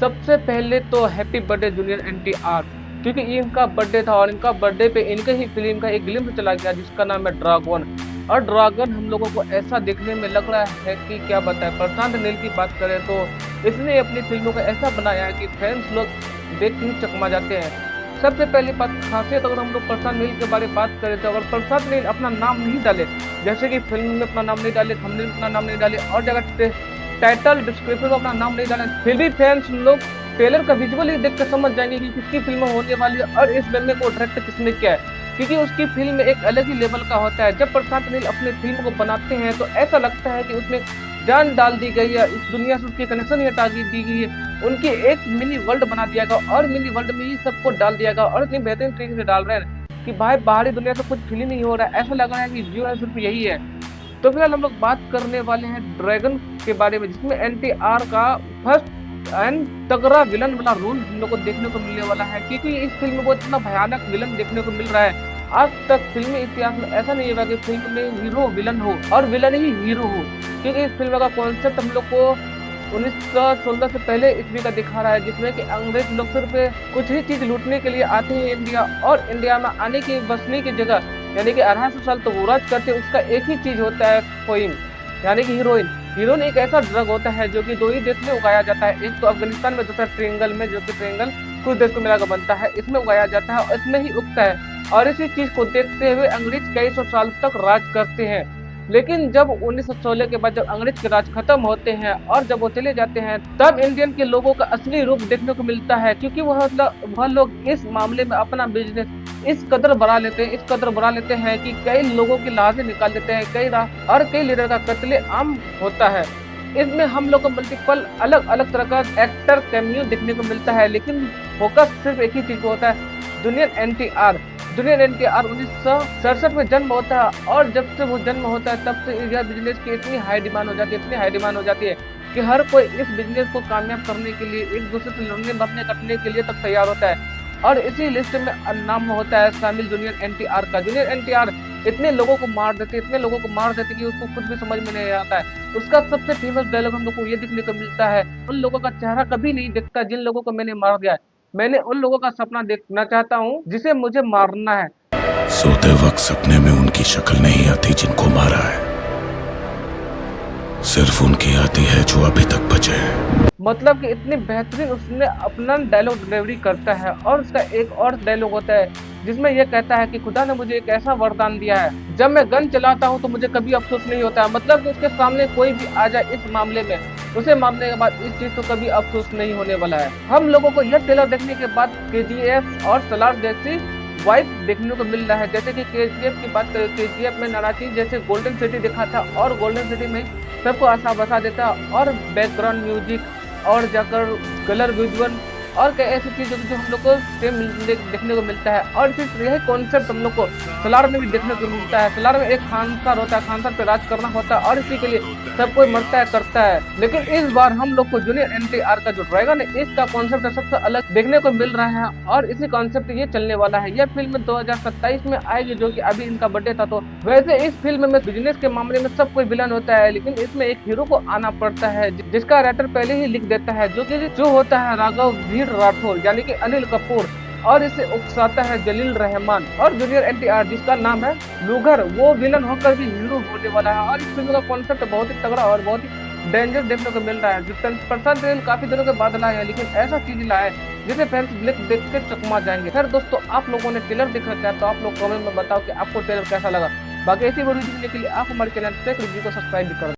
सबसे पहले तो हैप्पी बर्थडे जूनियर एनटीआर, क्योंकि ये इनका बर्थडे था और इनका बर्थडे पे इनके ही फिल्म का एक ग्लिम्स चला गया जिसका नाम है ड्रैगन। और ड्रैगन हम लोगों को ऐसा देखने में लग रहा है कि क्या बताएं। प्रशांत नील की बात करें तो इसने अपनी फिल्मों को ऐसा बनाया है कि फैंस लोग देख के ही चकमा जाते हैं। सबसे पहली बात खासियत, अगर हम लोग प्रशांत नील के बारे में बात करें तो अगर प्रशांत नील अपना नाम नहीं डाले, जैसे कि फिल्म में अपना नाम नहीं डाले, थंबनेल में अपना नाम नहीं डाले और जगह टाइटल डिस्क्रिप्शन में अपना नाम नहीं डाले, फिर भी फैंस लोग ट्रेलर का विजुअल ही देख कर समझ जाएंगे कि किसकी फिल्म होने वाली है और इस फिल्म को डायरेक्ट किसने किया है, क्योंकि उसकी फिल्म में एक अलग ही लेवल का होता है। जब प्रशांत नील अपनी फिल्म को बनाते हैं तो ऐसा लगता है कि उसमें जान डाल दी गई है, इस दुनिया से उसकी कनेक्शन ही हटा दी गई है, उनकी एक मिनी वर्ल्ड बना दिया गया और मिनी वर्ल्ड में ही सबको डाल दिया गया और इतनी बेहतरीन तरीके से डाल रहे हैं कि भाई बाहरी दुनिया से कुछ फील ही नहीं हो रहा है, ऐसा लग रहा है कि जीवन है सिर्फ यही है। तो फिलहाल हम लोग बात करने वाले हैं ड्रैगन के बारे में, जिसमें एनटीआर का फर्स्ट एंड तगड़ा विलन वाला रोल हम लोग को देखने को मिलने वाला है, क्योंकि इस फिल्म में इतना भयानक विलन देखने को मिल रहा है। आज तक फिल्मी इतिहास में ऐसा नहीं हुआ कि फिल्म में हीरो विलन हो और विलन ही हीरो हो, क्योंकि इस फिल्म का कॉन्सेप्ट हम लोग को 1916 से पहले ईस्वी का दिखा रहा है, जिसमें कि अंग्रेज लोग सिर्फ कुछ ही चीज लूटने के लिए आते हैं इंडिया, और इंडिया में आने की बसने की जगह यानी कि 250 साल तो वो राज करते हैं, उसका एक ही चीज होता है कोइन, यानी कि हीरोइन। हीरोइन एक ऐसा ड्रग होता है जो कि दो ही देश में उगाया जाता है, एक तो अफगानिस्तान में, दूसरा ट्रिंगल में, जो कि ट्रिंगल कुछ देश को मिलाकर बनता है, इसमें उगाया जाता है और इसमें ही उगता है। और इसी चीज को देखते हुए अंग्रेज कई सौ साल तक राज करते हैं। लेकिन जब 1916 के बाद जब अंग्रेज के राज खत्म होते हैं और जब वो चले जाते हैं, तब इंडियन के लोगों का असली रूप देखने को मिलता है, क्योंकि वह लोग इस मामले में अपना बिजनेस इस कदर बढ़ा लेते हैं, इस कदर बढ़ा लेते हैं कि कई लोगों की लाशें निकाल देते हैं, और कई लीडर का कत्लेआम होता है। इसमें हम लोग को मल्टीपल अलग अलग तरह का एक्टर कैमियो देखने को मिलता है, लेकिन फोकस सिर्फ एक ही चीज को होता है, जूनियर एनटीआर। जूनियर एनटीआर 1967 में जन्म होता है और जब से वो जन्म होता है तब से यह बिजनेस की इतनी हाई डिमांड हो जाती है, इतनी हाई डिमांड हो जाती है कि हर कोई इस बिजनेस को कामयाब करने के लिए, एक दूसरे से लड़ने मरने कटने के लिए तक तैयार होता है। और इसी लिस्ट में नाम होता है शामिल जूनियर एनटीआर का। जूनियर एनटीआर इतने लोगों को मार देते, इतने लोगों को मार देते कि उसको खुद भी समझ में नहीं आता है। उसका सबसे फेमस डायलॉग हम लोग को ये देखने को मिलता है, उन लोगों का चेहरा कभी नहीं दिखता जिन लोगों को मैंने मार दिया है, मैंने उन लोगों का सपना देखना चाहता हूँ जिसे मुझे मारना है। सोते वक्त सपने में उनकी शक्ल नहीं आती जिनको मारा है, सिर्फ उनकी आती है जो अभी तक बचे हैं। मतलब कि इतनी बेहतरीन उसने अपना डायलॉग डिलीवरी करता है। और उसका एक और डायलॉग होता है जिसमें यह कहता है कि खुदा ने मुझे एक ऐसा वरदान दिया है, जब मैं गन चलाता हूं तो मुझे कभी अफसोस नहीं होता है। मतलब कि उसके सामने कोई भी आ जाए इस मामले में, उसे मारने के बाद इस चीज को कभी अफसोस नहीं होने वाला है। हम लोगों को यह ट्रेलर देखने के बाद केजीएफ और सलार जैसी वाइब देखने को मिल रहा है। जैसे कि केजीएफ की बात करें, केजीएफ में नाराजी जैसे गोल्डन सिटी दिखा था और गोल्डन सिटी में सबको आशा बसा देता, और बैकग्राउंड म्यूजिक और जाकर कलर विजुअल और कई ऐसी चीजों जो हम लोग को सेम देखने को मिलता है। और सिर्फ यही कॉन्सेप्ट हम लोग को सलार में भी देखने को मिलता है। सलार में एक खानसार होता है, खानसार पे राज करना होता है और इसी के लिए सब कोई मरता है करता है। लेकिन इस बार हम लोग को जूनियर एनटीआर का जो ड्रैगन है इसका कॉन्सेप्ट सबसे अलग देखने को मिल रहा है और इसी कॉन्सेप्ट ये चलने वाला है। यह फिल्म 2027 में आएगी, जो कि अभी इनका बर्थडे था। तो वैसे इस फिल्म में बिजनेस के मामले में सब कोई विलन होता है, लेकिन इसमें एक हीरो को आना पड़ता है जिसका राइटर पहले ही लिख देता है, जो होता है राघव राठौर यानी कि अनिल कपूर, और इसे उकसाता है जलील रहमान। और जूनियर एनटीआर जिसका नाम है लूगर, वो विलन होकर भी हीरो होने वाला है। और इस फिल्म का कॉन्सेप्ट बहुत ही तगड़ा और बहुत ही डेंजर देखने को मिल रहा है। प्रशांत नील काफी दिनों के बाद लाए हैं, लेकिन ऐसा चीज लाए जिसे फैंस देख के चकमा जाएंगे। खैर दोस्तों, आप लोगों ने ट्रेलर देखा क्या, तो आप लोग कमेंट में बताओ कि आपको ट्रेलर कैसा लगा। बाकी ऐसी वीडियो देखने के लिए आप हमारे चैनल टेक रिव्यू को सब्सक्राइब भी कर